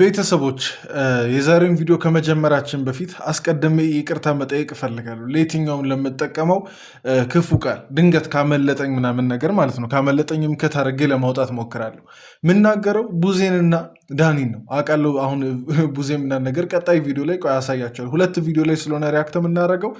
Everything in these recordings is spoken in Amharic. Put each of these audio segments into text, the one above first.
ቤተሰቦች የዛሬውን ቪዲዮ ከመጀመራችን በፊት አስቀድሜ ይቅርታ መጠየቅ እፈልጋለሁ። ለየትኛውም ለምጠቀመው ክፉ ቃል ድንገት ካመለጠኝ ምናምን ነገር ማለት ነው። ካመለጠኝም ከታረጌ ለማውጣት ሞክራለሁ። የምናገረው ቡዜንና ዳኒን ነው አውቃለሁ። አሁን ቡዜ ምናምን ነገር ቀጣይ ቪዲዮ ላይ ቆይ አሳያቸዋለሁ። ሁለት ቪዲዮ ላይ ስለሆነ ሪያክት የምናደርገው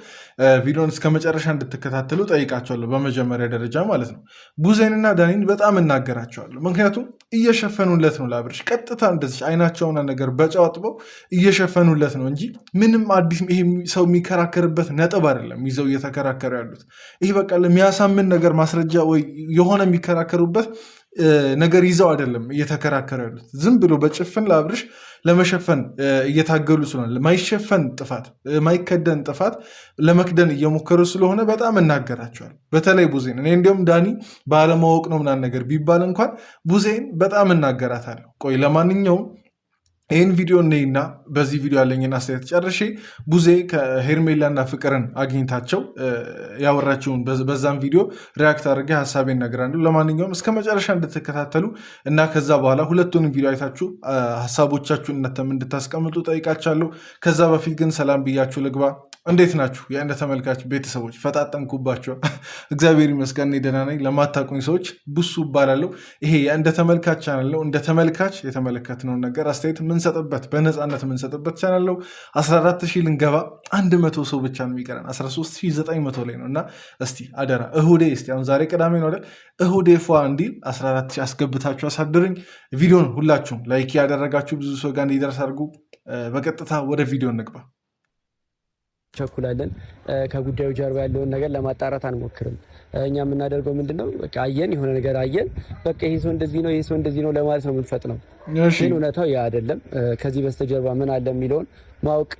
ቪዲዮን እስከ መጨረሻ እንድትከታተሉ ጠይቃቸዋለሁ። በመጀመሪያ ደረጃ ማለት ነው ቡዜንና ዳኒን በጣም እናገራቸዋለሁ። ምክንያቱም እየሸፈኑለት ነው ለአብርሽ ቀጥታ እንደዚህ አይናቸውና ነገር በጫዋጥበው እየሸፈኑለት ነው እንጂ ምንም አዲስ ይሄ ሰው የሚከራከርበት ነጥብ አይደለም ይዘው እየተከራከሩ ያሉት። ይህ በቃ ለሚያሳምን ነገር ማስረጃ ወይ የሆነ የሚከራከሩበት ነገር ይዘው አይደለም እየተከራከሩ ያሉት። ዝም ብሎ በጭፍን ለአብርሽ ለመሸፈን እየታገሉ ስለሆነ ማይሸፈን ጥፋት ማይከደን ጥፋት ለመክደን እየሞከሩ ስለሆነ በጣም እናገራቸዋል። በተለይ ቡዜን እኔ እንዲሁም ዳኒ ባለማወቅ ነው ምናምን ነገር ቢባል እንኳን ቡዜን በጣም እናገራታለሁ። ቆይ ለማንኛውም ይህን ቪዲዮ እኔና በዚህ ቪዲዮ ያለኝን አስተያየት ጨርሼ ቡዜ ከሄርሜላና ፍቅርን አግኝታቸው ያወራችውን በዛም ቪዲዮ ሪያክት አድርጌ ሀሳቤን እነግራለሁ። ለማንኛውም እስከ መጨረሻ እንድትከታተሉ እና ከዛ በኋላ ሁለቱንም ቪዲዮ አይታችሁ ሀሳቦቻችሁን እናንተም እንድታስቀምጡ ጠይቃቻለሁ። ከዛ በፊት ግን ሰላም ብያችሁ ልግባ። እንዴት ናችሁ የእንደ ተመልካች ቤተሰቦች? ፈጣጠንኩባቸው። እግዚአብሔር ይመስገን እኔ ደህና ነኝ። ለማታውቁኝ ሰዎች ቡሱ እባላለሁ። ይሄ የእንደ ተመልካች ቻናል ነው። እንደ ተመልካች የተመለከትነውን ነገር አስተያየት የምንሰጥበት በነፃነት የምንሰጥበት ቻናል ነው። 14,000 ልንገባ 100 ሰው ብቻ ነው የሚቀረን። 13,900 ላይ ነው እና እስቲ አደራ እሁዴ እስቲ አሁን ዛሬ ቅዳሜ ነው አይደል? እሁዴ ፏ እንዲል 14,000 አስገብታችሁ አሳድርኝ። ቪዲዮን ሁላችሁም ላይክ ያደረጋችሁ ብዙ ሰው ጋር እንዲደርስ አድርጉ። በቀጥታ ወደ ቪዲዮ እንግባ። ቸኩላለን ከጉዳዩ ጀርባ ያለውን ነገር ለማጣራት አንሞክርም። እኛ የምናደርገው ምንድነው በቃ አየን የሆነ ነገር አየን በቃ ይሄ ሰው እንደዚህ ነው ይሄ ሰው እንደዚህ ነው ለማለት ነው የምንፈጥነው። ግን እውነታው ያ አይደለም። ከዚህ በስተጀርባ ምን አለ የሚለውን ማወቅ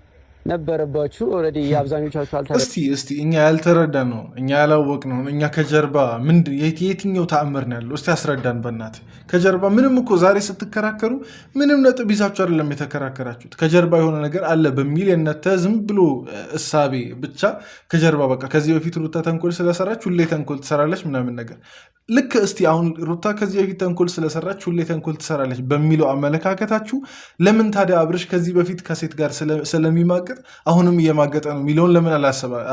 ነበረባችሁ። ኦልሬዲ የአብዛኞቻችሁ እስቲ እኛ ያልተረዳን ነው እኛ ያላወቅ ነው እኛ ከጀርባ ምንድን የትኛው ተአምር ነው ያለው? እስቲ አስረዳን በእናት። ከጀርባ ምንም እኮ ዛሬ ስትከራከሩ ምንም ነጥብ ይዛችሁ አይደለም የተከራከራችሁት። ከጀርባ የሆነ ነገር አለ በሚል የነተ ዝም ብሎ እሳቤ ብቻ ከጀርባ በቃ ከዚህ በፊት ሩታ ተንኮል ስለሰራች ሁሌ ተንኮል ትሰራለች ምናምን ነገር ልክ እስቲ አሁን ሩታ ከዚህ በፊት ተንኮል ስለሰራች ሁሌ ተንኮል ትሰራለች በሚለው አመለካከታችሁ ለምን ታዲያ አብርሽ ከዚህ በፊት ከሴት ጋር ስለሚማገጥ አሁንም እየማገጠ ነው የሚለውን ለምን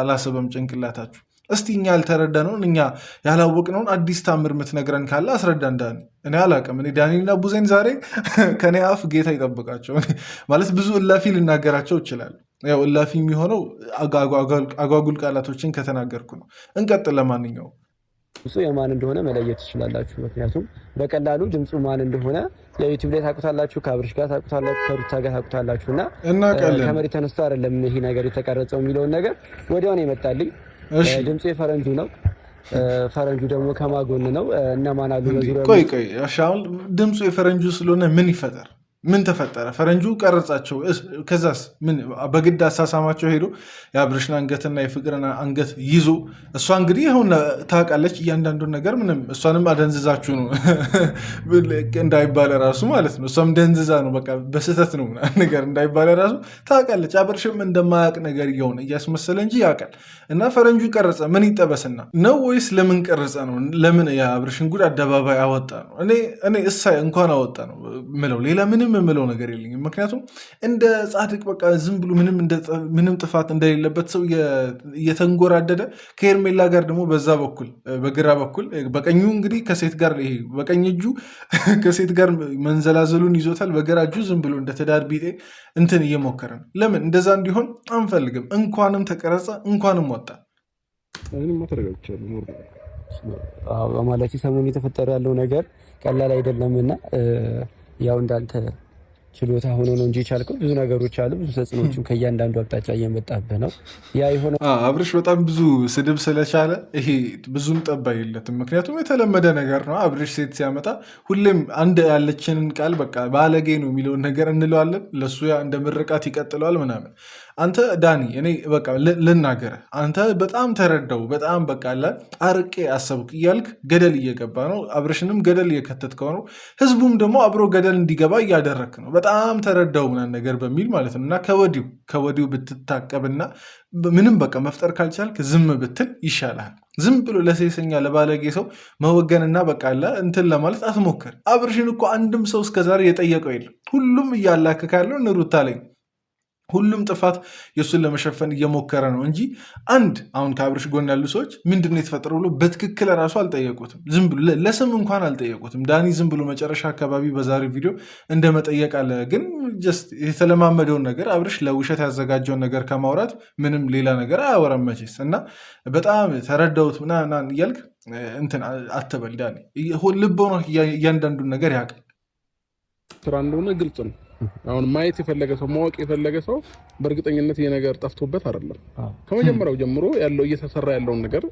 አላሰበም ጭንቅላታችሁ? እስቲ እኛ ያልተረዳነውን እኛ ያላወቅነውን አዲስ ታምር የምትነግረን ካለ አስረዳን ዳኒ። እኔ አላቅም። እኔ ዳኒና ቡዜን ዛሬ ከኔ አፍ ጌታ ይጠብቃቸው። ማለት ብዙ እላፊ ልናገራቸው ይችላል። ያው እላፊ የሚሆነው አጓጉል ቃላቶችን ከተናገርኩ ነው። እንቀጥል። ለማንኛውም ድምፁ የማን እንደሆነ መለየት ትችላላችሁ። ምክንያቱም በቀላሉ ድምፁ ማን እንደሆነ የዩቲዩብ ላይ ታውቁታላችሁ፣ ከአብርሽ ጋር ታውቁታላችሁ፣ ከሩታ ጋር ታውቁታላችሁ። እና ከመሬት ተነስቶ አይደለም ይሄ ነገር የተቀረጸው የሚለውን ነገር ወዲያው ነው የመጣልኝ። ድምፁ የፈረንጁ ነው። ፈረንጁ ደግሞ ከማጎን ነው። እነማን አሉ በዙሪያው? ቆይ አሁን ድምፁ የፈረንጁ ስለሆነ ምን ይፈጠር? ምን ተፈጠረ? ፈረንጁ ቀረጻቸው። ከዛስ ምን በግድ አሳሳማቸው ሄዶ የአብርሽን አንገትና የፍቅርን አንገት ይዞ እሷ እንግዲህ አሁን ታውቃለች እያንዳንዱን ነገር። ምንም እሷንም አደንዝዛችሁ ነው እንዳይባለ ራሱ ማለት ነው። እሷም ደንዝዛ ነው በቃ በስህተት ነው ነገር እንዳይባለ ራሱ ታውቃለች። አብርሽም እንደማያውቅ ነገር እየሆነ እያስመሰለ እንጂ ያውቃል። እና ፈረንጁ ቀረጸ። ምን ይጠበስና ነው ወይስ ለምን ቀረጸ ነው? ለምን የአብርሽን ጉድ አደባባይ አወጣ ነው? እኔ እሳይ እንኳን አወጣ ነው ምለው ሌላ ምንም የምለው ነገር የለኝም። ምክንያቱም እንደ ጻድቅ በቃ ዝም ብሎ ምንም ጥፋት እንደሌለበት ሰው እየተንጎራደደ ከሄርሜላ ጋር ደግሞ በዛ በኩል በግራ በኩል በቀኙ እንግዲህ ከሴት ጋር ይሄ በቀኝ እጁ ከሴት ጋር መንዘላዘሉን ይዞታል። በግራ እጁ ዝም ብሎ እንደ ትዳር ቢጤ እንትን እየሞከረ ነው። ለምን እንደዛ እንዲሆን አንፈልግም። እንኳንም ተቀረጸ እንኳንም ወጣ ማለት ሰሞኑን የተፈጠረ ያለው ነገር ቀላል አይደለምና ያው እንዳንተ ችሎታ ሆኖ ነው እንጂ ቻልከው ብዙ ነገሮች አሉ። ብዙ ተጽዕኖችም ከእያንዳንዱ አቅጣጫ እየመጣብህ ነው። ያ የሆነ አብርሽ በጣም ብዙ ስድብ ስለቻለ ይሄ ብዙም ጠባ የለትም። ምክንያቱም የተለመደ ነገር ነው። አብርሽ ሴት ሲያመጣ ሁሌም አንድ ያለችንን ቃል በቃ ባለጌ ነው የሚለውን ነገር እንለዋለን። ለሱ ያ እንደ ምርቃት ይቀጥለዋል ምናምን። አንተ ዳኒ እኔ በቃ ልናገርህ፣ አንተ በጣም ተረዳው በጣም በቃ አርቄ አሰብክ እያልክ ገደል እየገባ ነው። አብርሽንም ገደል እየከተትከው ነው። ህዝቡም ደግሞ አብሮ ገደል እንዲገባ እያደረክ ነው። በጣም ተረዳው ምናምን ነገር በሚል ማለት ነው። እና ከወዲሁ ብትታቀብና ምንም በቃ መፍጠር ካልቻልክ ዝም ብትል ይሻልሃል። ዝም ብሎ ለሴሰኛ ለባለጌ ሰው መወገንና በቃ እንትን ለማለት አትሞክር። አብርሽን እኮ አንድም ሰው እስከዛሬ የጠየቀው የለም። ሁሉም እያላከክ ያለው ሩታ ላይ ሁሉም ጥፋት የእሱን ለመሸፈን እየሞከረ ነው እንጂ አንድ አሁን ከአብርሽ ጎን ያሉ ሰዎች ምንድነው የተፈጠረ ብሎ በትክክል ራሱ አልጠየቁትም። ዝም ብሎ ለስም እንኳን አልጠየቁትም። ዳኒ ዝም ብሎ መጨረሻ አካባቢ በዛሬ ቪዲዮ እንደ መጠየቅ አለ። ግን ጀስት የተለማመደውን ነገር አብርሽ ለውሸት ያዘጋጀውን ነገር ከማውራት ምንም ሌላ ነገር አያወራም መቼስ። እና በጣም ተረዳሁት ምናምን እያልክ እንትን አትበል ዳኒ። ልቦና እያንዳንዱን ነገር ያውቃል። ስራ እንደሆነ ግልጽ ነው። አሁን ማየት የፈለገ ሰው ማወቅ የፈለገ ሰው በእርግጠኝነት ይሄ ነገር ጠፍቶበት አይደለም። ከመጀመሪያው ጀምሮ ያለው እየተሰራ ያለውን ነገር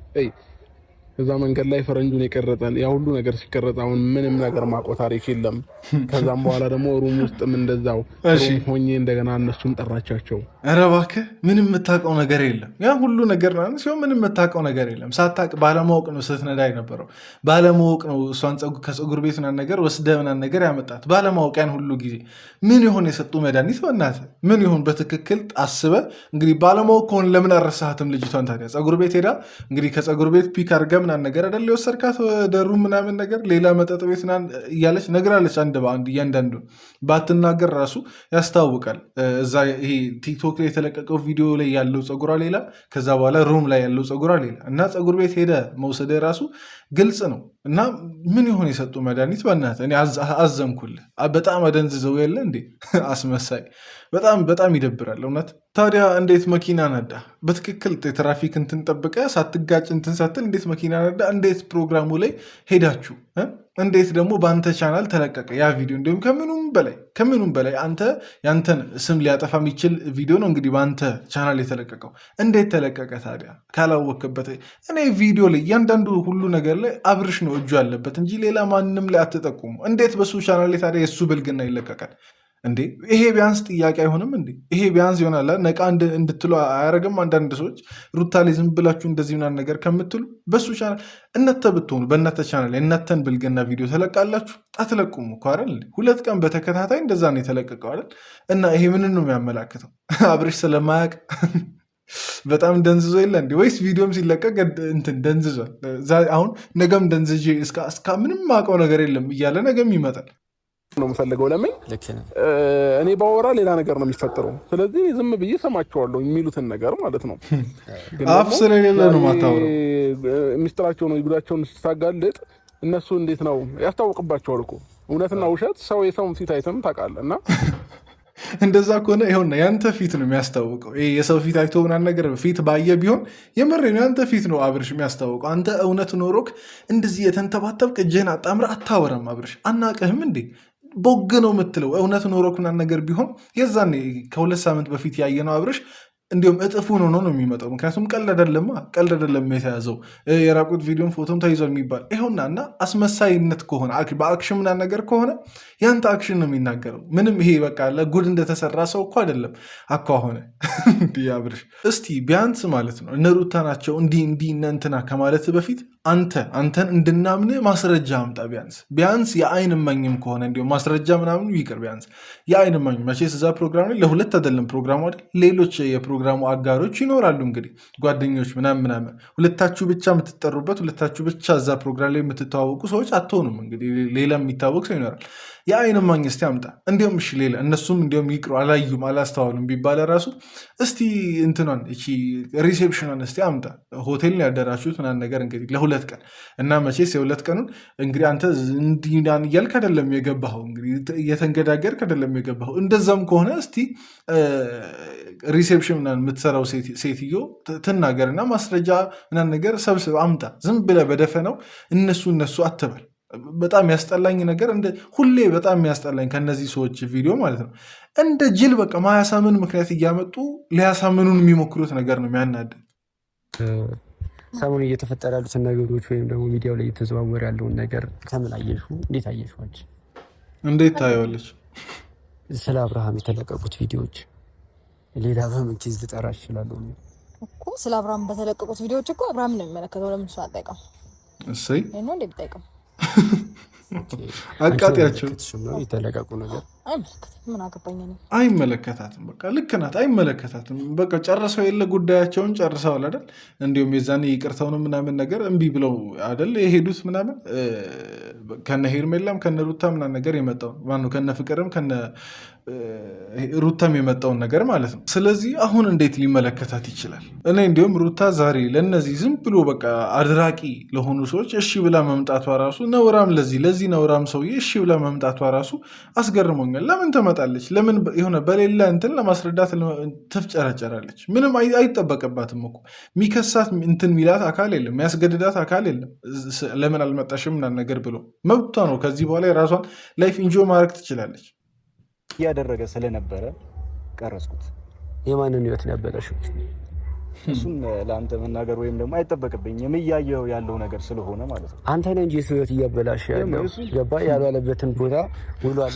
እዛ መንገድ ላይ ፈረንጁን የቀረጠን ያ ሁሉ ነገር ሲቀረጥ አሁን ምንም ነገር ማቆ ታሪክ የለም። ከዛም በኋላ ደግሞ ሩም ውስጥም እንደዛው ሩም ሆኜ እንደገና እነሱን ጠራቻቸው። ኧረ እባክህ ምንም የምታውቀው ነገር የለም። ያ ሁሉ ነገር ነው ሲሆን ምንም የምታውቀው ነገር የለም። ሳታውቅ ባለማወቅ ነው ስትነዳ የነበረው። ባለማወቅ ነው እሷን ከፀጉር ቤት ምናምን ነገር ወስደህ ምናምን ነገር ያመጣት ባለማወቅ። ያን ሁሉ ጊዜ ምን ይሆን የሰጡ መድኃኒት በእናትህ ምን ይሆን በትክክል አስበህ እንግዲህ ባለማወቅ ከሆነ ለምን አረሳሃትም ልጅቷን ታዲያ? ፀጉር ቤት ሄዳ እንግዲህ ከፀጉር ቤት ፒክ አድርገህ ምናምን ነገር አይደል የወሰድካት ወደ ሩም ምናምን ነገር ሌላ መጠጥ ቤት እያለች ነግራለች። አንድ በአንድ እያንዳንዱ ባትናገር ራሱ ያስታውቃል። እዛ ይሄ ቲክቶክ ላይ የተለቀቀው ቪዲዮ ላይ ያለው ፀጉሯ ሌላ፣ ከዛ በኋላ ሩም ላይ ያለው ፀጉሯ ሌላ እና ፀጉር ቤት ሄደ መውሰድ ራሱ ግልጽ ነው። እና ምን ይሆን የሰጡ መድኃኒት በእናትህ እኔ አዘንኩልህ። በጣም አደንዝዘው የለ እንዴ አስመሳይ። በጣም ይደብራል እውነት። ታዲያ እንዴት መኪና ነዳ? በትክክል የትራፊክ እንትን ጠብቀ ሳትጋጭ እንትን ሳትል እንዴት መኪና ነዳ? እንዴት ፕሮግራሙ ላይ ሄዳችሁ? እንዴት ደግሞ በአንተ ቻናል ተለቀቀ ያ ቪዲዮ? እንዲሁም ከምኑም በላይ አንተ ያንተን ስም ሊያጠፋ የሚችል ቪዲዮ ነው እንግዲህ በአንተ ቻናል የተለቀቀው። እንዴት ተለቀቀ ታዲያ ካላወቅበት? እኔ ቪዲዮ ላይ እያንዳንዱ ሁሉ ነገር ላይ አብርሽ ነው እጁ ያለበት እንጂ ሌላ ማንም ላይ አትጠቁሙ። እንዴት በሱ ቻናል ላይ ታዲያ የእሱ ብልግና ይለቀቃል እንዴ? ይሄ ቢያንስ ጥያቄ አይሆንም እንዴ? ይሄ ቢያንስ ይሆናል ነቃ እንድትሉ አያደርግም? አንዳንድ ሰዎች ሩታ ላይ ዝም ብላችሁ እንደዚህ ምናምን ነገር ከምትሉ በሱ ቻናል እናተ ብትሆኑ በእናተ ቻናል እናተን ብልግና ቪዲዮ ተለቃላችሁ? አትለቁም እኮ አይደል? 2 ቀን በተከታታይ እንደዛ ነው የተለቀቀው አይደል? እና ይሄ ምንን ነው የሚያመላክተው? አብርሽ ስለማያውቅ በጣም ደንዝዞ የለ እንዲ? ወይስ ቪዲዮም ሲለቀቅ እንትን ደንዝዟል? አሁን ነገም ደንዝዤ እስከ ምንም ማውቀው ነገር የለም እያለ ነገም ይመጣል ነው የምፈልገው። ለምን እኔ ባወራ ሌላ ነገር ነው የሚፈጠረው። ስለዚህ ዝም ብዬ ሰማቸዋለሁ የሚሉትን ነገር ማለት ነው። አፍ ስለሌለ ነው ማታወራው። ሚስጥራቸው ነው ጉዳቸውን ስታጋልጥ እነሱ እንዴት ነው ያስታውቅባቸዋል እኮ እውነትና ውሸት። ሰው የሰውን ፊት አይተም ታውቃለህ። እና እንደዛ ከሆነ ይኸውና ያንተ ፊት ነው የሚያስታውቀው። የሰው ፊት አይቶ ምናምን ነገር ፊት ባየ ቢሆን የምሬ ነው ያንተ ፊት ነው አብርሽ የሚያስታውቀው። አንተ እውነት ኖሮክ እንደዚህ የተንተባተብክ እጅህን አጣምረህ አታወራም አብርሽ። አናቅህም እንዴ? ቦግ ነው የምትለው። እውነት ኖሮክ ምናምን ነገር ቢሆን የዛኔ ከ2 ሳምንት በፊት ያየነው አብርሽ እንዲሁም እጥፉን ሆኖ ነው የሚመጣው። ምክንያቱም ቀልድ አይደለም የተያዘው። የራቁት ቪዲዮም ፎቶም ተይዟል የሚባል ይኸውና። እና አስመሳይነት ከሆነ በአክሽን ምናምን ነገር ከሆነ ያንተ አክሽን ነው የሚናገረው። ምንም ይሄ በቃ ለጉድ እንደተሰራ ሰው እኮ አይደለም አኳሆነ እንዲህ አብርሽ። እስቲ ቢያንስ ማለት ነው እነ ሩታ ናቸው እንዲህ እነ እንትና ከማለት በፊት አንተን እንድናምን ማስረጃ አምጣ። ቢያንስ የአይን እማኝም ከሆነ እንዲሁም ማስረጃ ምናምኑ ይቅር። ቢያንስ የአይን እማኝ መቼስ እዛ ፕሮግራም ላይ ለሁለት አይደለም ፕሮግራሙ አይደል? ሌሎች የፕሮግራሙ አጋሮች ይኖራሉ እንግዲህ ጓደኞች ምናምን። ሁለታችሁ ብቻ የምትጠሩበት ሁለታችሁ ብቻ እዛ ፕሮግራም ላይ የምትተዋወቁ ሰዎች አትሆኑም። እንግዲህ ሌላ የሚታወቅ ሰው ይኖራል። የአይን እማኝ እስቲ አምጣ። እንዲሁም እሺ ሌላ እነሱም እንዲሁም ይቅሩ አላዩም አላስተዋሉም ቢባለ ራሱ እስቲ እንትኗን እቺ ሪሴፕሽኗን እስቲ አምጣ። ሆቴልን ያደራችሁት ምናምን ነገር እንግዲህ ለ2 ቀን እና መቼስ የ2 ቀኑን እንግዲህ አንተ እንዲናን እያልክ አይደለም የገባኸው፣ እንግዲህ እየተንገዳገርክ አይደለም የገባኸው። እንደዛም ከሆነ እስቲ ሪሴፕሽን ምናምን የምትሰራው ሴትዮ ትናገርና ማስረጃ ምናምን ነገር ሰብስብ አምጣ። ዝም ብለህ በደፈነው እነሱ አትበል። በጣም ያስጠላኝ ነገር ሁሌ በጣም የሚያስጠላኝ ከነዚህ ሰዎች ቪዲዮ ማለት ነው እንደ ጅል በቃ ማያሳምን ምክንያት እያመጡ ሊያሳምኑን የሚሞክሩት ነገር ነው የሚያናድድ። ሰሞኑን እየተፈጠረ ያሉትን ነገሮች ወይም ደግሞ ሚዲያው ላይ እየተዘዋወረ ያለውን ነገር ከምን አየሹ? እንዴት አየሹ? አንቺ እንዴት ታየዋለች? ስለ አብርሃም የተለቀቁት ቪዲዮዎች ሌላ በምን ኬዝ ልጠራ እችላለሁ እኮ? ስለ አብርሃም በተለቀቁት ቪዲዮዎች እኮ አብርሃም ነው የሚመለከተው። ለምን እሱ አጠይቀው? እሰይ ነው እንዴ ብጠይቀው? አቃጢያቸው የተለቀቁ ነገር ምን አገባኝ ነው? አይመለከታትም። በቃ ልክ ናት። አይመለከታትም። በቃ ጨርሰው የለ ጉዳያቸውን ጨርሰዋል አይደል? እንዲሁም የዛኔ ይቅርታውን ምናምን ነገር እምቢ ብለው አይደል የሄዱት ምናምን ከነ ሄርሜላም ከነ ሩታ ምናምን ነገር የመጣው ማነው? ከነ ፍቅርም ከነ ሩታም የመጣውን ነገር ማለት ነው። ስለዚህ አሁን እንዴት ሊመለከታት ይችላል? እኔ እንዲሁም ሩታ ዛሬ ለነዚህ ዝም ብሎ በቃ አድራቂ ለሆኑ ሰዎች እሺ ብላ መምጣቷ ራሱ ነውራም፣ ለዚህ ነውራም ሰውዬ እሺ ብላ መምጣቷ ራሱ አስገርሞኛል። ለምን ትመጣለች? ለምን የሆነ በሌላ እንትን ለማስረዳት ትፍጨረጨራለች? ምንም አይጠበቅባትም እኮ የሚከሳት እንትን ሚላት አካል የለም፣ የሚያስገድዳት አካል የለም። ለምን አልመጣሽም ምናምን ነገር ብሎ መብቷ ነው። ከዚህ በኋላ የራሷን ላይፍ ኢንጆይ ማድረግ ትችላለች። እያደረገ ስለነበረ ቀረጽኩት። የማንን ህይወት ነው ያበላሽው? እሱን ለአንተ መናገር ወይም ደግሞ አይጠበቅብኝም። እያየው ያለው ነገር ስለሆነ ማለት ነው። አንተ ነህ እንጂ የሰው ህይወት እያበላሽ ያለው ገባ ያልዋለበትን ቦታ ውሏል።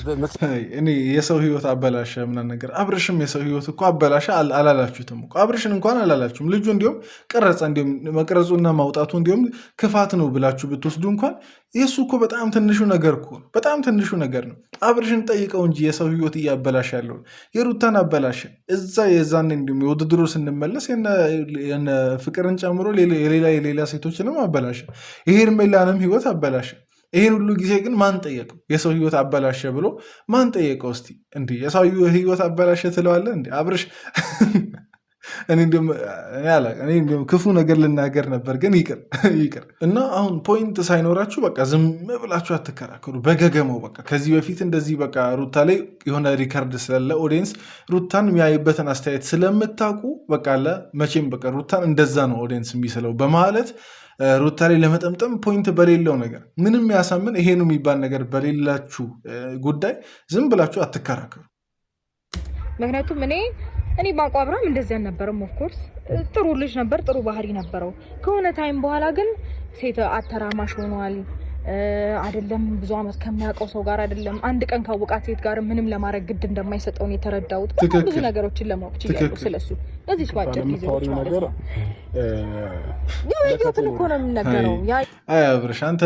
እኔ የሰው ህይወት አበላሸ ምናምን ነገር አብርሽም የሰው ህይወት እኮ አበላሸ አላላችሁትም እኮ አብርሽን እንኳን አላላችሁም። ልጁ እንዲሁም ቀረጸ፣ እንዲሁም መቅረጹና ማውጣቱ እንዲሁም ክፋት ነው ብላችሁ ብትወስዱ እንኳን የእሱ እኮ በጣም ትንሹ ነገር እኮ በጣም ትንሹ ነገር ነው። አብርሽን ጠይቀው እንጂ የሰው ህይወት እያበላሽ ያለው የሩታን አበላሸ። እዛ የዛን እንዲሁም የውድድሩ ስንመለስ የነ ፍቅርን ጨምሮ የሌላ ሴቶችንም አበላሸ። የሄርሜላንም ህይወት አበላሸ። ይሄን ሁሉ ጊዜ ግን ማን ጠየቀው? የሰው ህይወት አበላሸ ብሎ ማን ጠየቀው? እስቲ እንዲህ የሰው ህይወት አበላሸ ትለዋለህ እንዲ አብርሽ? እኔ እንዲሁም ክፉ ነገር ልናገር ነበር ግን ይቅር እና አሁን ፖይንት ሳይኖራችሁ በቃ ዝም ብላችሁ አትከራከሩ በገገመው። በቃ ከዚህ በፊት እንደዚህ በቃ ሩታ ላይ የሆነ ሪከርድ ስላለ ኦዲየንስ ሩታን የሚያይበትን አስተያየት ስለምታውቁ በቃ መቼም በቃ ሩታን እንደዛ ነው ኦዲየንስ የሚስለው በማለት ሩታ ላይ ለመጠምጠም ፖይንት በሌለው ነገር ምንም ያሳምን ይሄ ነው የሚባል ነገር በሌላችሁ ጉዳይ ዝም ብላችሁ አትከራከሩ። ምክንያቱም እኔ ባንቋ አብርሃም እንደዚህ አልነበረም። ኦፍኮርስ ጥሩ ልጅ ነበር፣ ጥሩ ባህሪ ነበረው። ከሆነ ታይም በኋላ ግን ሴት አተራማሽ ሆኗል። አይደለም ብዙ አመት ከሚያውቀው ሰው ጋር አይደለም አንድ ቀን ካወቃት ሴት ጋር ምንም ለማድረግ ግድ እንደማይሰጠውን የተረዳሁት ብዙ ነገሮችን ለማወቅ ይችላል ስለሱ እዚህ ባጭር ጊዜ ነገር ያው እኮ ነው የምነገረው። አይ አብርሽ አንተ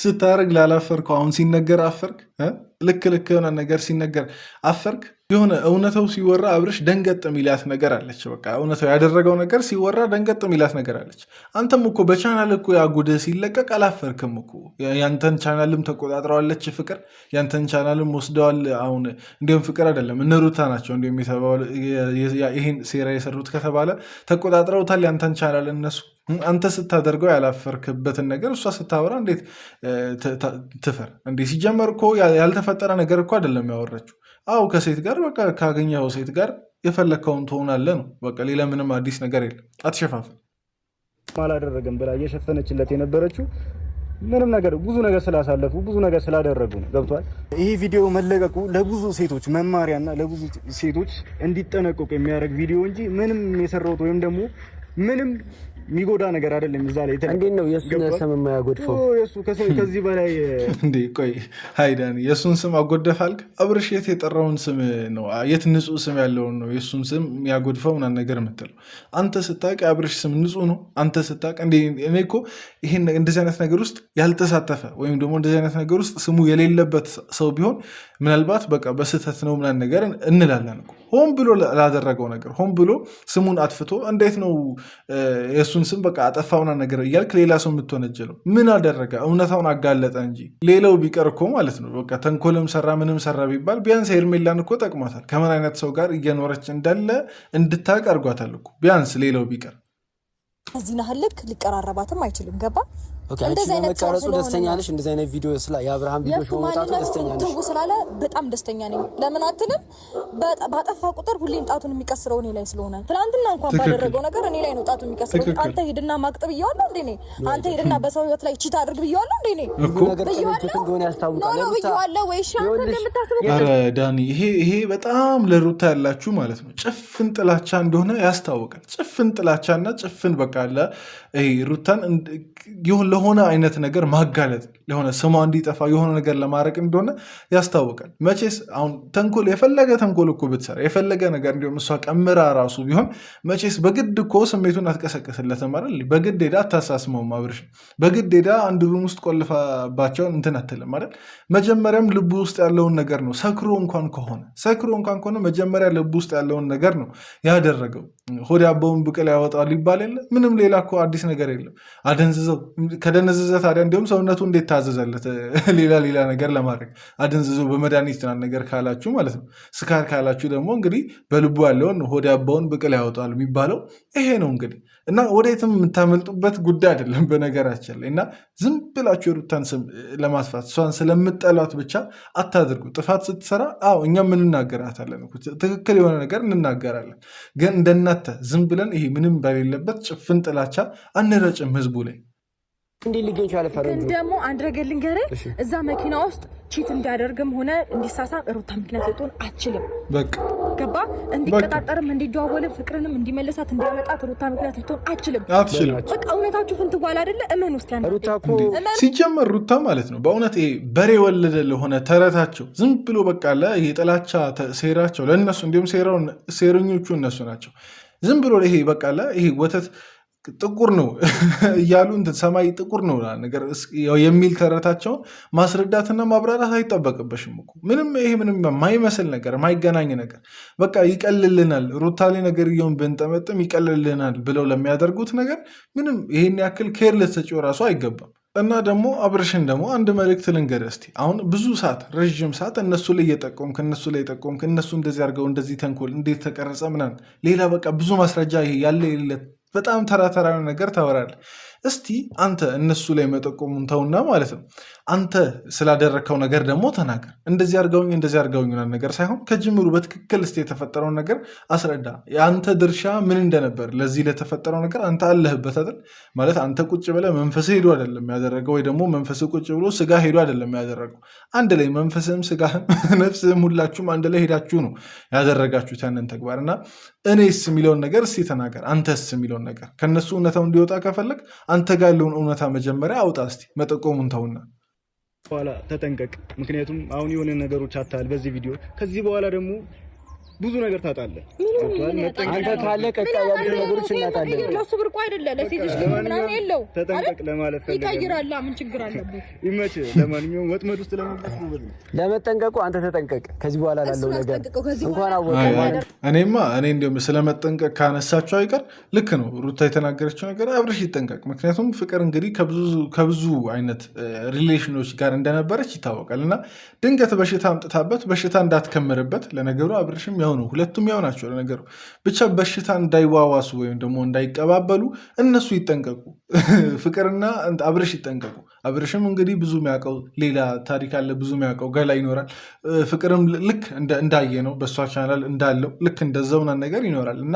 ስታረግ ላላፈርከው አሁን ሲነገር አፈርክ። ልክ የሆነ ነገር ሲነገር አፈርክ። የሆነ እውነታው ሲወራ አብርሽ ደንገጥ ሚላት ነገር አለች። በቃ እውነታው ያደረገው ነገር ሲወራ ደንገጥ ሚላት ነገር አለች። አንተም እኮ በቻናል እኮ ያጉድህ ሲለቀቅ አላፈርክም እኮ። ያንተን ቻናልም ተቆጣጥረዋለች ፍቅር፣ ያንተን ቻናልም ወስደዋል። አሁን እንዲሁም ፍቅር አይደለም እነ ሩታ ናቸው እንዲሁም ይህን ሴራ የሰሩት ከተባለ ተቆጣጥረውታል ያንተን ቻናል እነሱ። አንተ ስታደርገው ያላፈርክበትን ነገር እሷ ስታወራ እንዴት ትፈር እንዴ? ሲጀመር እኮ ያልተፈጠረ ነገር እኮ አይደለም ያወራችው። አው ከሴት ጋር በቃ ካገኘው ሴት ጋር የፈለከውን ትሆናለህ ነው በቃ። ሌላ ምንም አዲስ ነገር የለም። አትሸፋፍን። አላደረገም ብላ እየሸፈነችለት የነበረችው ምንም ነገር ብዙ ነገር ስላሳለፉ ብዙ ነገር ስላደረጉ ነው። ገብቷል። ይሄ ቪዲዮ መለቀቁ ለብዙ ሴቶች መማሪያና ለብዙ ሴቶች እንዲጠነቀቁ የሚያደርግ ቪዲዮ እንጂ ምንም የሰራሁት ወይም ደግሞ ምንም የሚጎዳ ነገር አይደለም። እዛ ላይ እንዴት ነው የእሱን ስም የማያጎድፈው? ከዚህ በላይ እንዴ ቆይ ሃይዳኒ የእሱን ስም አጎደፋልክ? አብርሽ የት የጠራውን ስም ነው? የት ንጹህ ስም ያለውን ነው የእሱን ስም የሚያጎድፈው ምናምን ነገር የምትለው? አንተ ስታውቅ የአብርሽ ስም ንጹህ ነው። አንተ ስታውቅ እኔ እኮ ይሄን እንደዚህ አይነት ነገር ውስጥ ያልተሳተፈ ወይም ደግሞ እንደዚህ አይነት ነገር ውስጥ ስሙ የሌለበት ሰው ቢሆን ምናልባት በቃ በስህተት ነው ምናምን ነገር እንላለን እኮ። ሆን ብሎ ላደረገው ነገር ሆን ብሎ ስሙን አጥፍቶ እንዴት ነው የእሱን ስም በቃ አጠፋውና ነገር እያልክ ሌላ ሰው የምትወነጀለው? ምን አደረገ? እውነታውን አጋለጠ እንጂ። ሌላው ቢቀር እኮ ማለት ነው በቃ ተንኮልም ሰራ ምንም ሰራ ቢባል ቢያንስ ሄርሜላን እኮ ጠቅሟታል። ከምን አይነት ሰው ጋር እየኖረች እንዳለ እንድታውቅ አድርጓታል እኮ ቢያንስ ሌላው ቢቀር። እዚህ ናህል ልክ ሊቀራረባትም አይችልም። ገባ? እንደዚህ አይነት መቀረጹ ደስተኛ ነሽ? እንደዚህ አይነት ቪዲዮ የአብርሃም ቪዲዮ በመውጣቱ ደስተኛ ነሽ? ስላለ በጣም ደስተኛ ነኝ። ለምን አትልም? ባጠፋ ቁጥር ሁሌም ጣቱን የሚቀስረው እኔ ላይ ስለሆነ ትናንትና እንኳን ባደረገው ነገር እኔ ላይ ነው ጣቱን የሚቀስረው። አንተ ሄድና ማቅጥ ብየዋለሁ እንዴ? አንተ ሄድና በሰው ህይወት ላይ ቺታ አድርግ ብየዋለሁ እንዴ? እንደሆነ ያስታውቃል። ብየዋለሁ ወይ ሻንተ እንደምታስበው? ኧረ ዳኒ ይሄ በጣም ለሩታ ያላችሁ ማለት ነው ጭፍን ጥላቻ እንደሆነ ያስታውቃል። ጭፍን ጥላቻና ጭፍን በቃ አለ ሩታን ለሆነ አይነት ነገር ማጋለጥ ለሆነ ስሟ እንዲጠፋ የሆነ ነገር ለማድረግ እንደሆነ ያስታውቃል። መቼስ አሁን ተንኮል የፈለገ ተንኮል እኮ ብትሰራ የፈለገ ነገር እንዲሁም እሷ ቀምራ ራሱ ቢሆን መቼስ በግድ እኮ ስሜቱን አትቀሰቅስለትም አይደል? በግድ ሄዳ አታሳስመውም። አብርሽ በግድ ሄዳ አንድ ሩም ውስጥ ቆልፋባቸውን እንትን አትልም አይደል? መጀመሪያም ልቡ ውስጥ ያለውን ነገር ነው። ሰክሮ እንኳን ከሆነ መጀመሪያ ልቡ ውስጥ ያለውን ነገር ነው ያደረገው። ሆድ ያበውን ብቅል ያወጣል ይባል የለ? ምንም ሌላ እኮ አዲስ ነገር የለም። አደንዝዘው ከደነዘዘ ታዲያ እንዲሁም ሰውነቱ እንዴት ታዘዘለት ሌላ ነገር ለማድረግ? አደንዝዘው በመድኃኒት ነገር ካላችሁ ማለት ነው። ስካር ካላችሁ ደግሞ እንግዲህ በልቡ ያለውን ሆድ ያበውን ብቅል ያወጣል የሚባለው ይሄ ነው እንግዲህ። እና ወዴትም የምታመልጡበት ጉዳይ አይደለም በነገራችን ላይ። እና ዝም ብላችሁ የሩታን ስም ለማጥፋት እሷን ስለምጠሏት ብቻ አታድርጉ። ጥፋት ስትሰራ እኛም እንናገራታለን፣ ትክክል የሆነ ነገር እንናገራለን። ግን እንደናንተ ዝም ብለን ይሄ ምንም በሌለበት ጭፍን ጥላቻ አንረጭም ህዝቡ ላይ። እንዴ ሊገኝ ይችላል። ፈረንጁ ደግሞ አንድ ነገር ልንገርህ፣ እዛ መኪና ውስጥ ቺት እንዲያደርግም ሆነ እንዲሳሳ ሩታ ምክንያት ልትሆን አትችልም። በቃ ገባ? እንዲቀጣጠርም እንዲደዋወልም ፍቅርንም እንዲመለሳት እንዲያመጣት ሩታ ምክንያት ልትሆን አትችልም። በቃ እውነታችሁ ፍንትዋል አይደለ? እመን ውስጥ ያለ ሩታ እኮ ሲጀመር ሩታ ማለት ነው በእውነት ይሄ በሬ ወለደ ለሆነ ተረታቸው ዝም ብሎ በቃ ይሄ ጥላቻ ሴራቸው ለእነሱ እንዲሁም ሴረኞቹ እነሱ ናቸው። ዝም ብሎ ይሄ በቃ ይሄ ወተት ጥቁር ነው እያሉ ሰማይ ጥቁር ነው ነገር የሚል ተረታቸውን ማስረዳትና ማብራራት አይጠበቅበሽም እኮ ምንም የማይመስል ነገር የማይገናኝ ነገር በቃ ይቀልልናል፣ ሩታ ላይ ነገር እየውን ብንጠመጥም ይቀልልናል ብለው ለሚያደርጉት ነገር ምንም ይሄን ያክል ኬር ልትሰጪው ራሱ አይገባም። እና ደግሞ አብርሽን ደግሞ አንድ መልእክት ልንገርህ እስቲ። አሁን ብዙ ሰዓት ረዥም ሰዓት እነሱ ላይ እየጠቆምክ እነሱ እንደዚህ አድርገው እንደዚህ ተንኮል እንዴት ተቀረጸ ምናምን ሌላ በቃ ብዙ ማስረጃ ይሄ ያለ የሌለ በጣም ተራ ነገር ታወራለህ። እስቲ አንተ እነሱ ላይ መጠቆሙን ተውና ማለት ነው አንተ ስላደረግከው ነገር ደግሞ ተናገር። እንደዚህ አድርገውኝ ነገር ሳይሆን ከጅምሩ በትክክል እስቲ የተፈጠረውን ነገር አስረዳ። የአንተ ድርሻ ምን እንደነበር ለዚህ ለተፈጠረው ነገር አንተ አለህበት አይደል? ማለት አንተ ቁጭ ብለህ መንፈስ ሄዶ አይደለም ያደረገው፣ ወይ ደግሞ መንፈስ ቁጭ ብሎ ስጋ ሄዶ አይደለም ያደረገው። አንድ ላይ መንፈስህም ስጋህም ነፍስህም ሁላችሁም አንድ ላይ ሄዳችሁ ነው ያደረጋችሁት ያንን ተግባር። እና እኔስ የሚለውን ነገር እስቲ ተናገር። አንተስ የሚለውን ነገር ከነሱ እውነታው እንዲወጣ ከፈለግ አንተ ጋር ያለውን እውነታ መጀመሪያ አውጣ። እስቲ መጠቆሙን ተውና በኋላ ተጠንቀቅ። ምክንያቱም አሁን የሆነ ነገሮች አታል በዚህ ቪዲዮ። ከዚህ በኋላ ደግሞ ብዙ ነገር ታጣለህ። አንተ ካለ ቀጣይ ያሉ ነገሮች እናጣለን። ለሱ ብርቁ አይደለ ለሴቶች ግን ምናምን የለው። ተጠንቀቅ ለማለት ፈልገህ ይቀይራል። ምን ችግር አለበት? ይመች። ለማንኛውም ወጥመድ ውስጥ ለመጠንቀቁ አንተ ተጠንቀቅ። ከዚህ በኋላ ላለው ነገር እንኳን አወቀ። እኔ እንደውም ስለመጠንቀቅ ካነሳቸው አይቀር ልክ ነው ሩታ የተናገረችው ነገር አብርሽ ይጠንቀቅ። ምክንያቱም ፍቅር እንግዲህ ከብዙ አይነት ሪሌሽኖች ጋር እንደነበረች ይታወቃል። እና ድንገት በሽታ አምጥታበት በሽታ እንዳትከምርበት ለነገሩ አብርሽም ያው ነው፣ ሁለቱም ያው ናቸው ለነገሩ። ብቻ በሽታ እንዳይዋዋሱ ወይም ደግሞ እንዳይቀባበሉ እነሱ ይጠንቀቁ። ፍቅርና አብርሽ ይጠንቀቁ። አብርሽም እንግዲህ ብዙ የሚያውቀው ሌላ ታሪክ አለ፣ ብዙ የሚያውቀው ገላ ይኖራል። ፍቅርም ልክ እንዳየ ነው በእሷ ቻናል እንዳለው ልክ እንደዛውና ነገር ይኖራል። እና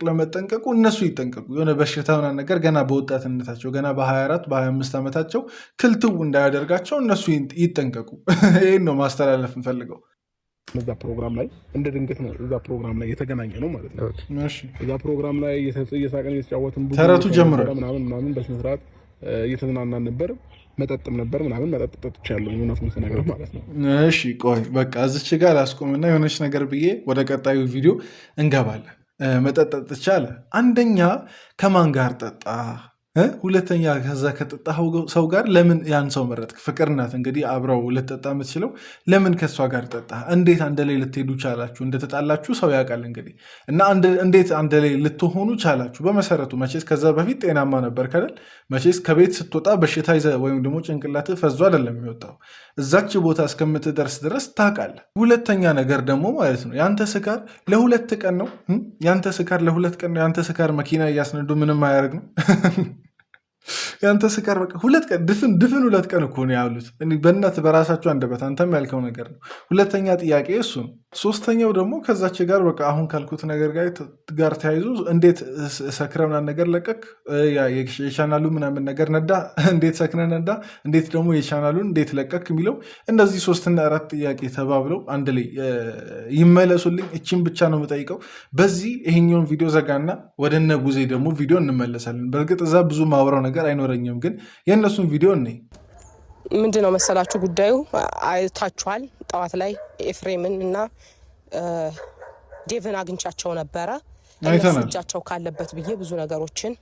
ለመጠንቀቁ እነሱ ይጠንቀቁ። የሆነ በሽታ ነገር ገና በወጣትነታቸው ገና በ24 በ25 ዓመታቸው ትልትው እንዳያደርጋቸው እነሱ ይጠንቀቁ። ይህን ነው ማስተላለፍ እንፈልገው። እዛ ፕሮግራም ላይ እንደ ድንገት ነው እዛ ፕሮግራም ላይ የተገናኘ ነው ማለት ነው። እዛ ፕሮግራም ላይ እየሳቀን እየተጫወትን ተረቱ ጀምሯል ምናምን በስነ ስርዓት እየተዝናናን ነበር። መጠጥም ነበር ምናምን መጠጥ ጠጥቻለሁ እውነቱን ስነግርህ ማለት ነው። እሺ ቆይ በቃ እዚች ጋር ላስቆምና የሆነች ነገር ብዬ ወደ ቀጣዩ ቪዲዮ እንገባለን። መጠጥ ጠጥቻለ። አንደኛ ከማን ጋር ጠጣ? ሁለተኛ ከዛ ከጠጣኸው ሰው ጋር ለምን ያን ሰው መረጥክ? ፍቅር ናት እንግዲህ አብረው ልትጠጣ የምትችለው። ለምን ከእሷ ጋር ጠጣ? እንዴት አንድ ላይ ልትሄዱ ቻላችሁ? እንደተጣላችሁ ሰው ያውቃል እንግዲህ። እና እንዴት አንድ ላይ ልትሆኑ ቻላችሁ? በመሰረቱ መቼስ ከዛ በፊት ጤናማ ነበር ከደል። መቼስ ከቤት ስትወጣ በሽታ ይዘህ ወይም ደግሞ ጭንቅላት ፈዞ አይደለም የሚወጣው። እዛች ቦታ እስከምትደርስ ድረስ ታውቃለህ። ሁለተኛ ነገር ደግሞ ማለት ነው ያንተ ስካር ለሁለት ቀን ነው። ያንተ ስካር ለሁለት ቀን ነው። ያንተ ስካር መኪና እያስነዱ ምንም አያደርግ ነው። ያንተ ስካር በቃ ሁለት ቀን ድፍን ሁለት ቀን እኮ ነው ያሉት። በእናትህ በራሳቸው አንደበት አንተም ያልከው ነገር ነው። ሁለተኛ ጥያቄ እሱ ነው። ሶስተኛው ደግሞ ከዛች ጋር በቃ አሁን ካልኩት ነገር ጋር ተያይዞ እንዴት ሰክረ ምናምን ነገር ለቀክ የቻናሉ ምናምን ነገር ነዳ፣ እንዴት ሰክረ ነዳ፣ እንዴት ደግሞ የቻናሉን እንዴት ለቀክ የሚለው እነዚህ 3 እና 4 ጥያቄ ተባብለው አንድ ላይ ይመለሱልኝ። እቺን ብቻ ነው የምጠይቀው። በዚህ ይሄኛውን ቪዲዮ ዘጋና ወደ እነ ቡዜ ደግሞ ቪዲዮ እንመለሳለን። በእርግጥ እዛ ብዙ ማውራው ነገር አይኖረኝም፣ ግን የእነሱን ቪዲዮ እኔ ምንድነው መሰላችሁ ጉዳዩ አይታችኋል። ጠዋት ላይ ኤፍሬምን እና ዴቭን አግኝቻቸው ነበረ። እነሱ እጃቸው ካለበት ብዬ ብዙ ነገሮችን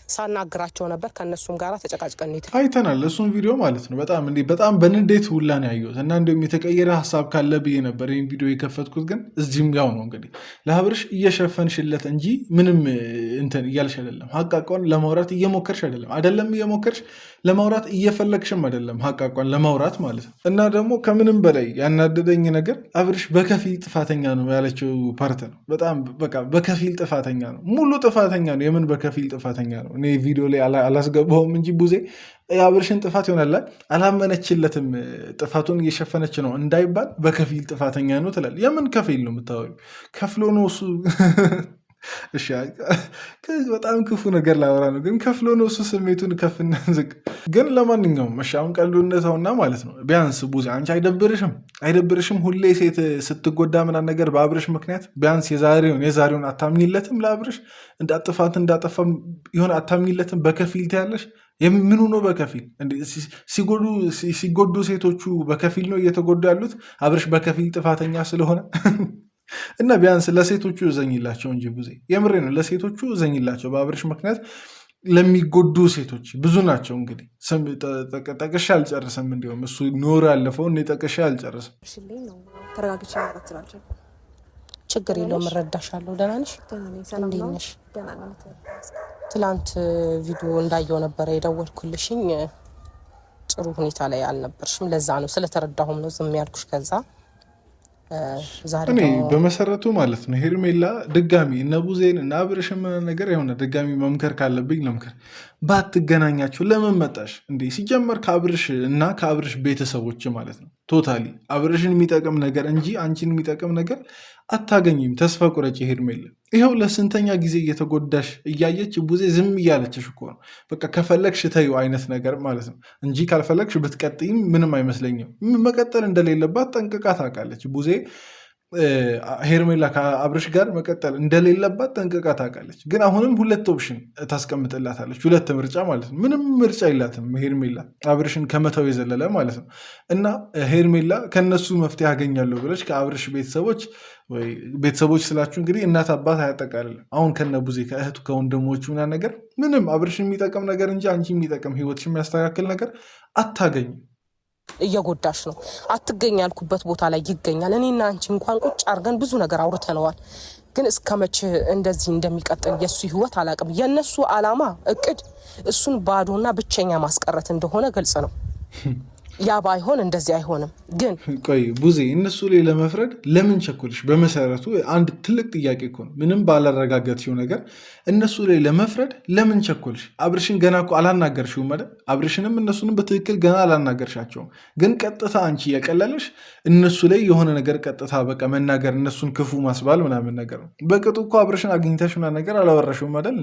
ሳናግራቸው ነበር። ከነሱም ጋራ ተጨቃጭቀን አይተናል። እሱን ቪዲዮ ማለት ነው። በጣም በንዴት ሁላ ነው ያየሁት እና እንደውም የተቀየረ ሀሳብ ካለ ብዬ ነበር ይህን ቪዲዮ የከፈትኩት። ግን እዚህም ያው ነው እንግዲህ ለአብርሽ እየሸፈንሽለት እንጂ ምንም እንትን እያልሽ አይደለም። ሀቃቋን ለማውራት እየሞከርሽ አይደለም እየሞከርሽ ለማውራት እየፈለግሽም አይደለም፣ ሀቃቋን ለማውራት ማለት ነው። እና ደግሞ ከምንም በላይ ያናደደኝ ነገር አብርሽ በከፊል ጥፋተኛ ነው ያለችው ፓርት ነው። በጣም በቃ በከፊል ጥፋተኛ ነው፣ ሙሉ ጥፋተኛ ነው። የምን በከፊል ጥፋተኛ ነው? እኔ ቪዲዮ ላይ አላስገባውም እንጂ ቡዜ የአብርሽን ጥፋት ይሆናል አላመነችለትም። ጥፋቱን እየሸፈነች ነው እንዳይባል በከፊል ጥፋተኛ ነው ትላል። የምን ከፊል ነው የምታወሪው? ከፍሎ ነው እሱ እሺ በጣም ክፉ ነገር ላወራ ነው፣ ግን ከፍሎ ነው እሱ ስሜቱን ከፍና ዝቅ። ግን ለማንኛውም አሁን ቀልዱነተውና ማለት ነው። ቢያንስ ቡዜ አንቺ አይደብርሽም? ሁሌ ሴት ስትጎዳ ምናምን ነገር በአብርሽ ምክንያት ቢያንስ የዛሬውን አታምኝለትም? ለአብርሽ እንዳጠፋ የሆነ አታምኝለትም? በከፊል ትያለሽ። ምኑ ነው በከፊል? ሲጎዱ ሴቶቹ በከፊል ነው እየተጎዱ ያሉት፣ አብርሽ በከፊል ጥፋተኛ ስለሆነ እና ቢያንስ ለሴቶቹ እዘኝላቸው እንጂ ቡዜ፣ የምሬ ነው። ለሴቶቹ እዘኝላቸው። በአብርሽ ምክንያት ለሚጎዱ ሴቶች ብዙ ናቸው። እንግዲህ ጠቅሼ አልጨርስም። እንዲሁም እሱ ኖሮ ያለፈው እኔ ጠቅሼ አልጨርስም። ተረጋግቼ ችግር የለውም፣ እረዳሻለሁ። ደህና ነሽ? እንዴት ነሽ? ትላንት ቪዲዮ እንዳየው ነበረ የደወልኩልሽኝ። ጥሩ ሁኔታ ላይ አልነበርሽም። ለዛ ነው ስለተረዳሁም ነው ዝም ያልኩሽ። ከዛ እኔ በመሰረቱ ማለት ነው ሄርሜላ ድጋሚ እነ ቡዜን እና አብርሽም ነገር የሆነ ድጋሚ መምከር ካለብኝ ለምከር። ባትገናኛቸው ለምን መጣሽ እንዴ? ሲጀመር ከአብርሽ እና ከአብርሽ ቤተሰቦች ማለት ነው ቶታሊ አብርሽን የሚጠቅም ነገር እንጂ አንቺን የሚጠቅም ነገር አታገኝም። ተስፋ ቁረጭ ሄርሜላ። ይኸው ለስንተኛ ጊዜ እየተጎዳሽ እያየች ቡዜ ዝም እያለችሽ እኮ ነው። በቃ ከፈለግሽ ተይው አይነት ነገር ማለት ነው እንጂ ካልፈለግሽ ብትቀጥይም ምንም አይመስለኝም። መቀጠል እንደሌለባት ጠንቅቃ ታውቃለች ቡዜ። ሄርሜላ ከአብርሽ ጋር መቀጠል እንደሌለባት ጠንቅቃ ታውቃለች። ግን አሁንም 2 ኦፕሽን ታስቀምጥላታለች፣ 2 ምርጫ ማለት ነው። ምንም ምርጫ የላትም ሄርሜላ አብርሽን ከመተው የዘለለ ማለት ነው። እና ሄርሜላ ከነሱ መፍትሄ ያገኛለሁ ብለች ከአብርሽ ቤተሰቦች ስላችሁ እንግዲህ እናት አባት አያጠቃልልም። አሁን ከነ ቡዜ ከእህቱ ከወንድሞቹ ምናምን ነገር ምንም አብርሽን የሚጠቅም ነገር እንጂ አንቺ የሚጠቅም ህይወትሽ የሚያስተካክል ነገር አታገኝም። እየጎዳሽ ነው። አትገኝ ያልኩበት ቦታ ላይ ይገኛል። እኔና አንቺ እንኳን ቁጭ አድርገን ብዙ ነገር አውርተነዋል። ግን እስከመቼ እንደዚህ እንደሚቀጥል የእሱ ህይወት አላውቅም። የእነሱ አላማ እቅድ እሱን ባዶና ብቸኛ ማስቀረት እንደሆነ ግልጽ ነው። ያ ባይሆን እንደዚህ አይሆንም። ግን ቆይ ቡዜ እነሱ ላይ ለመፍረድ ለምን ቸኮልሽ? በመሰረቱ አንድ ትልቅ ጥያቄ እኮ ነው። ምንም ባላረጋገጥሽው ነገር እነሱ ላይ ለመፍረድ ለምን ቸኮልሽ? አብርሽን ገና እኮ አላናገርሽውም አይደል? አብርሽንም እነሱንም በትክክል ገና አላናገርሻቸውም። ግን ቀጥታ አንቺ የቀለለሽ እነሱ ላይ የሆነ ነገር ቀጥታ በቃ መናገር፣ እነሱን ክፉ ማስባል ምናምን ነገር ነው። በቅጡ እኮ አብርሽን አግኝተሽ ምናምን ነገር አላወራሽውም አይደል?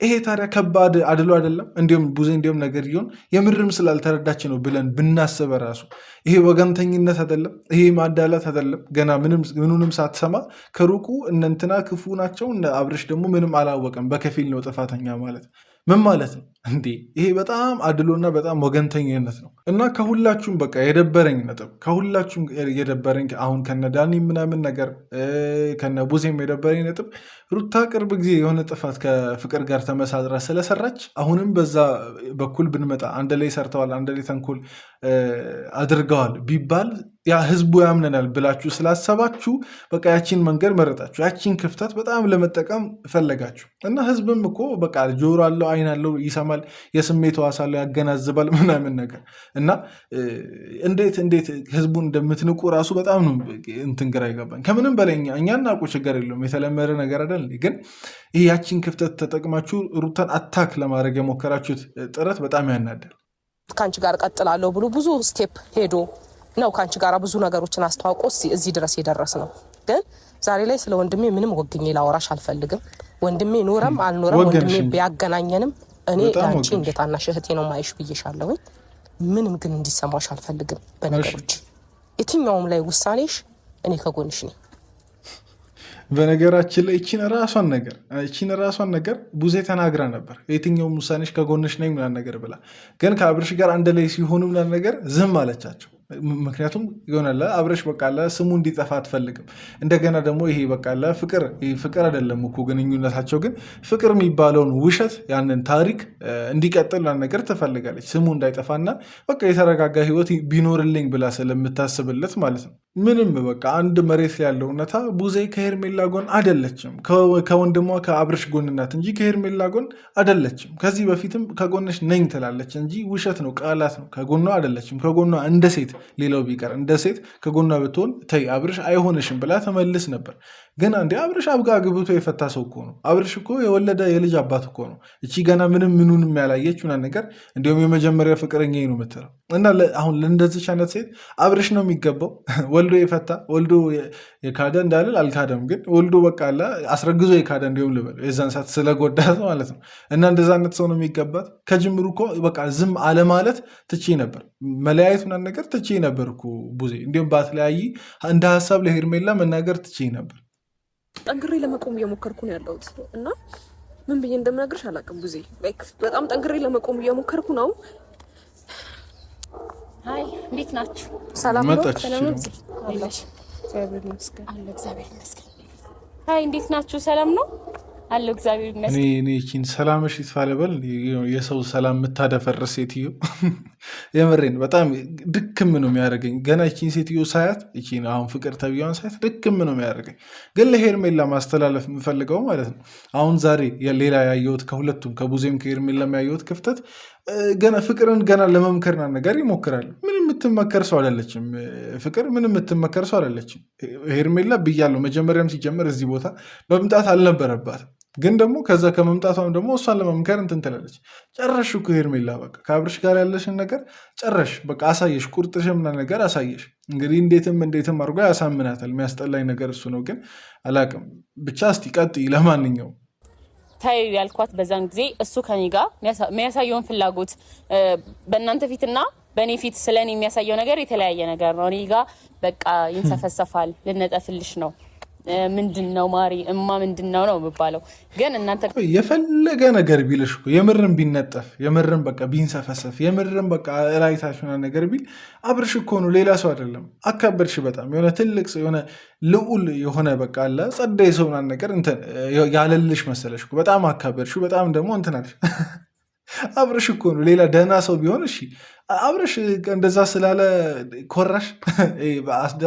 ይሄ ታዲያ ከባድ አድሎ አይደለም? እንዲሁም ቡዜ እንዲሁም ነገር ይሆን የምርም ስላልተረዳች ነው ብለን ብናስበ ራሱ ይሄ ወገንተኝነት አይደለም? ይሄ ማዳላት አይደለም? ገና ምኑንም ሳትሰማ ከሩቁ እነንትና ክፉ ናቸው፣ አብርሽ ደግሞ ምንም አላወቀም፣ በከፊል ነው ጥፋተኛ ማለት ምን ማለት ነው እንዴ? ይሄ በጣም አድሎና በጣም ወገንተኝነት ነው። እና ከሁላችሁም በቃ የደበረኝ ነጥብ ከሁላችሁም የደበረኝ አሁን ከነዳኒ ምናምን ነገር ከነ ቡዜም የደበረኝ ነጥብ ሩታ ቅርብ ጊዜ የሆነ ጥፋት ከፍቅር ጋር ተመሳጥራ ስለሰራች አሁንም በዛ በኩል ብንመጣ አንድ ላይ ሰርተዋል፣ አንድ ላይ ተንኮል አድርገዋል ቢባል ያ ህዝቡ ያምነናል ብላችሁ ስላሰባችሁ በቃ ያቺን መንገድ መረጣችሁ፣ ያቺን ክፍተት በጣም ለመጠቀም ፈለጋችሁ። እና ህዝብም እኮ በቃ ጆሮ አለው፣ አይን አለው፣ ይሰማል፣ የስሜት ሕዋስ አለው፣ ያገናዝባል ምናምን ነገር እና እንዴት ህዝቡን እንደምትንቁ ራሱ በጣም ነው እንትን ግራ ይገባኝ። ከምንም በላይ እኛ እናውቁ፣ ችግር የለውም የተለመደ ነገር አይደል? ግን ይህ ያቺን ክፍተት ተጠቅማችሁ ሩታን አታክ ለማድረግ የሞከራችሁት ጥረት በጣም ያናዳል። ከአንቺ ጋር ቀጥላለሁ ብሎ ብዙ ስቴፕ ሄዶ ነው ከአንቺ ጋር ብዙ ነገሮችን አስተዋውቆ እዚህ ድረስ የደረስ ነው። ግን ዛሬ ላይ ስለ ወንድሜ ምንም ወግኜ ላወራሽ አልፈልግም። ወንድሜ ኖረም አልኖረም ወንድሜ ቢያገናኘንም እኔ አንቺ እንደ ታናሽ እህቴ ነው ማይሽ ብዬሻለሁ። ምንም ግን እንዲሰማሽ አልፈልግም በነገሮች የትኛውም ላይ ውሳኔሽ እኔ ከጎንሽ ነኝ። በነገራችን ላይ እቺን ራሷን ነገር ቡዜ ተናግራ ነበር። የትኛውም ውሳኔሽ ከጎንሽ ነኝ ምናምን ነገር ብላ፣ ግን ከአብርሽ ጋር አንድ ላይ ሲሆኑ ምናምን ነገር ዝም አለቻቸው። ምክንያቱም ይሆናል አብርሽ በቃለ ስሙ እንዲጠፋ አትፈልግም። እንደገና ደግሞ ይሄ በቃለ ፍቅር አይደለም እኮ ግንኙነታቸው፣ ግን ፍቅር የሚባለውን ውሸት ያንን ታሪክ እንዲቀጥል ነገር ትፈልጋለች። ስሙ እንዳይጠፋና በቃ የተረጋጋ ህይወት ቢኖርልኝ ብላ ስለምታስብለት ማለት ነው። ምንም በቃ አንድ መሬት ላይ ያለው እውነታ ቡዜ ከሄርሜላ ጎን አይደለችም። ከወንድሟ ከአብርሽ ጎን ናት እንጂ ከሄርሜላ ጎን አይደለችም። ከዚህ በፊትም ከጎንሽ ነኝ ትላለች እንጂ ውሸት ነው፣ ቃላት ነው። ከጎኗ አይደለችም። ከጎኗ እንደ ሴት ሌላው ቢቀር እንደ ሴት ከጎኗ ብትሆን ተይ አብርሽ አይሆንሽም ብላ ተመልስ ነበር። ግን አንዴ አብርሽ አብጋ ግብቶ የፈታ ሰው እኮ ነው። አብርሽ እኮ የወለደ የልጅ አባት እኮ ነው። እቺ ገና ምኑንም ያላየች ምናምን ነገር እንዲሁም የመጀመሪያ ፍቅረኛ ነው የምትለው እና አሁን ለእንደዚች አይነት ሴት አብርሽ ነው የሚገባው። ወልዶ የፈታ ወልዶ የካደ እንዳልል አልካደም፣ ግን ወልዶ በቃ አስረግዞ የካደ እንዲሁም ልበል የዛን ሰዓት ስለጎዳት ማለት ነው። እና እንደዛ አይነት ሰው ነው የሚገባት። ከጅምሩ እኮ በቃ ዝም አለማለት ትቼ ነበር፣ መለያየት ምናምን ነገር ትቼ ነበር እኮ ቡዜ። እንዲሁም ባትለያይ እንደ ሀሳብ ለሄርሜላ መናገር ትቼ ነበር። ጠንክሬ ለመቆም እየሞከርኩ ነው ያለሁት እና ምን ብዬ እንደምነግርሽ አላውቅም ቡዜ። በጣም ጠንክሬ ለመቆም እየሞከርኩ ነው። አይ እንዴት ናችሁ? ሰላም ነው? አይ እንዴት ናችሁ? ሰላም ነው አለው። እግዚአብሔር ይመስገን። እኔ እቺን ሰላምሽ ይትፋለበል የሰው ሰላም የምታደፈርስ ሴትዮ የምሬን በጣም ድክም ነው የሚያደርገኝ። ገና እቺን ሴትዮ ሳያት እቺን አሁን ፍቅር ተብያዋን ሳያት ድክም ነው የሚያደርገኝ። ግን ለሄርሜላ ማስተላለፍ የምፈልገው ማለት ነው አሁን ዛሬ ሌላ ያየሁት ከሁለቱም ከቡዜም ከሄርሜላም ያየሁት ክፍተት ገና ፍቅርን ገና ለመምከርና ነገር ይሞክራል። ምንም የምትመከር ሰው አይደለችም። ፍቅር ምንም የምትመከር ሰው አይደለችም። ሄርሜላ ብያለሁ መጀመሪያም ሲጀመር እዚህ ቦታ መምጣት አልነበረባትም። ግን ደግሞ ከዛ ከመምጣቷም ደግሞ እሷን ለመምከር እንትን ትላለች። ጨረሽ እኮ ሄርሜላ በቃ ከአብርሽ ጋር ያለሽን ነገር ጨረሽ፣ በቃ አሳየሽ፣ ቁርጥሽም ነገር አሳየሽ። እንግዲህ እንዴትም አድርጎ ያሳምናታል። የሚያስጠላኝ ነገር እሱ ነው። ግን አላቅም ብቻ እስቲ ቀጥይ። ለማንኛውም ታዩ ያልኳት በዛን ጊዜ እሱ ከኔ ጋር የሚያሳየውን ፍላጎት በእናንተ ፊትና በእኔ ፊት ስለኔ የሚያሳየው ነገር የተለያየ ነገር ነው። እኔ ጋር በቃ ይንሰፈሰፋል። ልነጠፍልሽ ነው ምንድነው ማሪ እማ ምንድነው ነው የሚባለው። ግን እናንተ የፈለገ ነገር ቢልሽ እኮ የምርም ቢነጠፍ የምርም በቃ ቢንሰፈሰፍ የምርም በቃ ላይታችሁና ነገር ቢል አብርሽ እኮ ነው፣ ሌላ ሰው አይደለም። አካበድሽ በጣም የሆነ ትልቅ ሰው የሆነ ልዑል የሆነ በቃ አለ ጸደይ ሰው ምናምን ነገር እንትን ያለልሽ መሰለሽ እኮ በጣም አካበድሽ። በጣም ደግሞ እንትን አለሽ። አብርሽ እኮ ነው፣ ሌላ ደህና ሰው ቢሆን እሺ። አብርሽ እንደዛ ስላለ ኮራሽ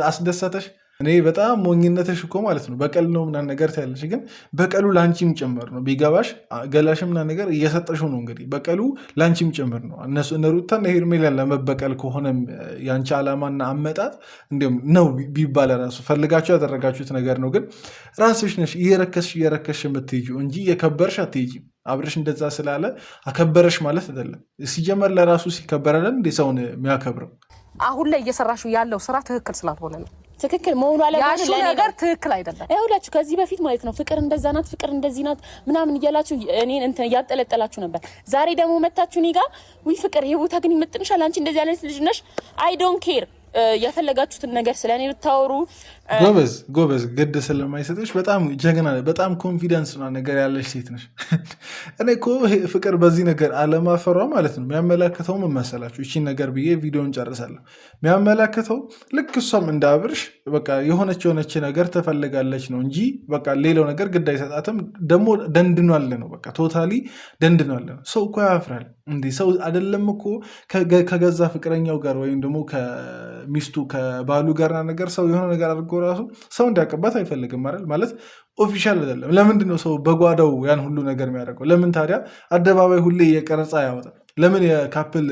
አስደሰተሽ። እኔ በጣም ሞኝነትሽ እኮ ማለት ነው በቀል ነው ምናምን ነገር ታያለሽ። ግን በቀሉ ላንቺም ጭምር ነው። ቢገባሽ ገላሽ ምናምን ነገር እየሰጠሽው ነው። እንግዲህ በቀሉ ላንቺም ጭምር ነው። እነሱ ሩታና ሄርሜላን ለመበቀል ከሆነም ያንቺ ዓላማና አመጣጥ እንዲሁም ነው ቢባል ራሱ ፈልጋችሁ ያደረጋችሁት ነገር ነው። ግን ራስሽ ነሽ እየረከስሽ የምትሄጂው እንጂ የከበርሽ አትሄጂም። አብርሽ እንደዛ ስላለ አከበረሽ ማለት አይደለም። ሲጀመር ለራሱ ሲከበር አይደል እንደ ሰውን የሚያከብረው። አሁን ላይ እየሰራሹ ያለው ስራ ትክክል ስላልሆነ ነው። ትክክል መሆኑ አለበት ነገር ትክክል አይደለም። ይኸውላችሁ ከዚህ በፊት ማለት ነው ፍቅር እንደዛ ናት፣ ፍቅር እንደዚህ ናት ምናምን እያላችሁ እኔን እንትን እያጠለጠላችሁ ነበር። ዛሬ ደግሞ መታችሁ እኔ ጋር ውይ ፍቅር ይሄ ቦታ ግን ይመጥንሻል፣ አንቺ እንደዚህ አይነት ልጅ ነሽ፣ አይ ዶንት ኬር የፈለጋችሁትን ነገር ስለኔ ብታወሩ። ጎበዝ ግድ ስለማይሰጥሽ በጣም ጀግና፣ በጣም ኮንፊደንስ ነገር ያለሽ ሴት ነሽ። እኔ እኮ ፍቅር በዚህ ነገር አለማፈሯ ማለት ነው የሚያመላክተው ምን መሰላችሁ? ይቺን ነገር ብዬ ቪዲዮን ጨርሳለሁ። የሚያመላክተው ልክ እሷም እንደ አብርሽ በቃ የሆነች ነገር ትፈልጋለች ነው እንጂ በቃ ሌላው ነገር ግድ አይሰጣትም። ደግሞ ደንድኗል ነው በቃ ቶታሊ ደንድኗል ነው። ሰው እኮ ያፍራል እንዲህ ሰው አይደለም እኮ ከገዛ ፍቅረኛው ጋር ወይም ደግሞ ከሚስቱ ከባሉ ጋር ነገር ሰው የሆነ ነገር አድርጎ ራሱ ሰው እንዲያውቅበት አይፈልግም አይደል? ማለት ኦፊሻል አይደለም። ለምንድን ነው ሰው በጓዳው ያን ሁሉ ነገር የሚያደርገው? ለምን ታዲያ አደባባይ ሁሌ የቀረጻ ያወጣል? ለምን የካፕል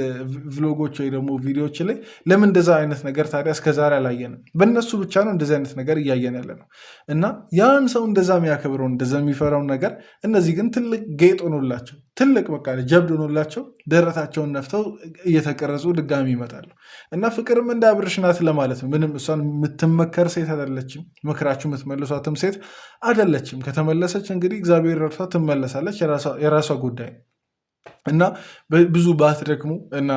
ቭሎጎች ወይ ደግሞ ቪዲዮዎች ላይ ለምን እንደዛ አይነት ነገር ታዲያ እስከዛሬ አላየንም? በእነሱ ብቻ ነው እንደዚህ አይነት ነገር እያየን ያለ ነው። እና ያን ሰው እንደዛ የሚያከብረውን እንደዛ የሚፈራውን ነገር እነዚህ ግን ትልቅ ጌጥ ሆኖላቸው ትልቅ በቃ ጀብድ ሆኖላቸው ደረታቸውን ነፍተው እየተቀረጹ ድጋሚ ይመጣሉ። እና ፍቅርም እንደ አብርሽ ናት ለማለት ነው። ምንም እሷን የምትመከር ሴት አይደለችም። ምክራችሁ የምትመልሷትም ሴት አይደለችም። ከተመለሰች እንግዲህ እግዚአብሔር ረድቷ ትመለሳለች። የራሷ ጉዳይ ነው። እና ብዙ ባትደክሙ እና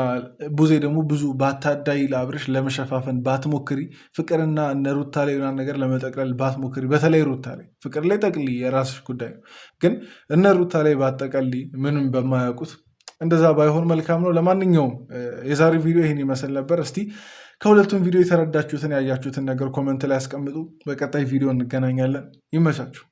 ቡዜ ደግሞ ብዙ ባታዳይ ለአብርሽ ለመሸፋፈን ባትሞክሪ፣ ፍቅርና እነ ሩታ ላይ ነገር ለመጠቅለል ባትሞክሪ፣ በተለይ ሩታ ላይ ፍቅር ላይ ጠቅሊ የራስሽ ጉዳይ ነው፣ ግን እነ ሩታ ላይ ባትጠቀሊ ምንም በማያውቁት እንደዛ ባይሆን መልካም ነው። ለማንኛውም የዛሬ ቪዲዮ ይህን ይመስል ነበር። እስቲ ከሁለቱም ቪዲዮ የተረዳችሁትን ያያችሁትን ነገር ኮመንት ላይ ያስቀምጡ። በቀጣይ ቪዲዮ እንገናኛለን። ይመቻችሁ።